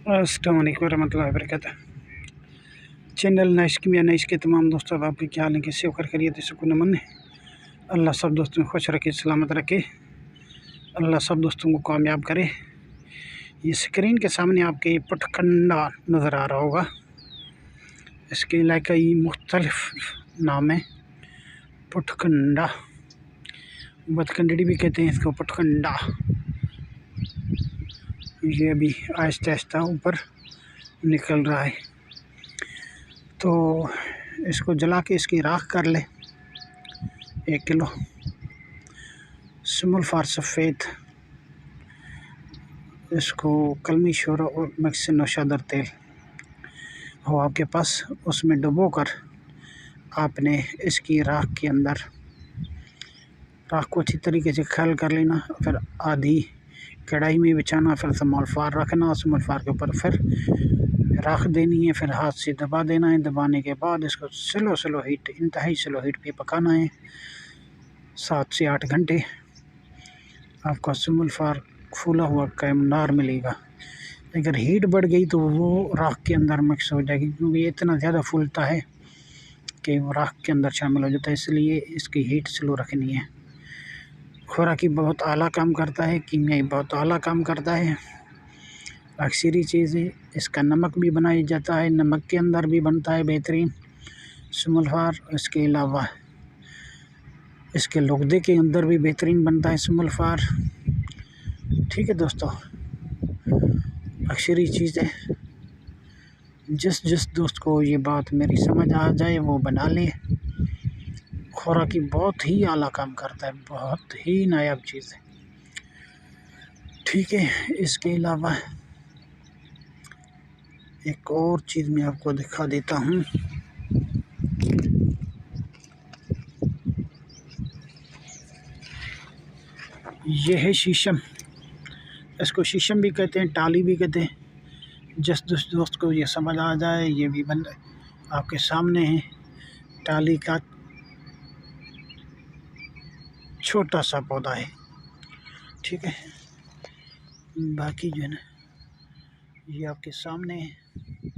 अस्सलाम वालेकुम रहमतुल्लाहि व बरकातहू। चैनल नाइश किमिया नाइश के तमाम दोस्तों, अब आपके क्या हाल है, कैसे होकर खैरियत है, सुकून अमन है। अल्लाह सब दोस्तों को खुश रखे, सलामत रखे। अल्लाह सब दोस्तों को कामयाब करे। ये स्क्रीन के सामने आपके पटखंडा नज़र आ रहा होगा। इसके इलाकाई मुख्तलिफ नाम है। पटखंडा, बदखंडड़ी भी कहते हैं इसको, पटखंडा। ये अभी आहिस्ता आहिस्ता ऊपर निकल रहा है, तो इसको जला के इसकी राख कर ले 1 किलो। सुमुल्फार सफ़ेद, इसको कलमी शोरा और मिक्स नौशादर तेल हो आपके पास, उसमें डुबो कर आपने इसकी राख के अंदर राख को अच्छी तरीके से खल कर लेना। फिर आधी कढ़ाई में बिछाना, फिर सुमुल्फार रखना, सुमुल्फार के ऊपर फिर राख देनी है, फिर हाथ से दबा देना है। दबाने के बाद इसको स्लो हीट, इंतहाई स्लो हीट पे पकाना है 7 से 8 घंटे। आपका सुमुल्फार फूला हुआ कायमनार मिलेगा। अगर हीट बढ़ गई तो वो राख के अंदर मिक्स हो जाएगी, क्योंकि ये इतना ज़्यादा फूलता है कि वो राख के अंदर शामिल हो जाता है, इसलिए इसकी हीट स्लो रखनी है। खुराकी बहुत आला काम करता है, कीमियाई बहुत आला काम करता है। अक्सरी चीज़ें, इसका नमक भी बनाया जाता है, नमक के अंदर भी बनता है बेहतरीन सुमुल्फार। इसके अलावा इसके लुगदे के अंदर भी बेहतरीन बनता है सुमुल्फार। ठीक है दोस्तों, अक्सरी चीज़ें जिस दोस्त को ये बात मेरी समझ आ जाए वो बना ले। खुराकी बहुत ही आला काम करता है, बहुत ही नायाब चीज़ है। ठीक है, इसके अलावा एक और चीज़ मैं आपको दिखा देता हूँ। ये है शीशम, इसको शीशम भी कहते हैं, टाली भी कहते हैं। जिस दोस्त को ये समझ आ जाए, ये भी बन आपके सामने है। टाली का छोटा सा पौधा है, ठीक है। बाकी जो है ना, ये आपके सामने है।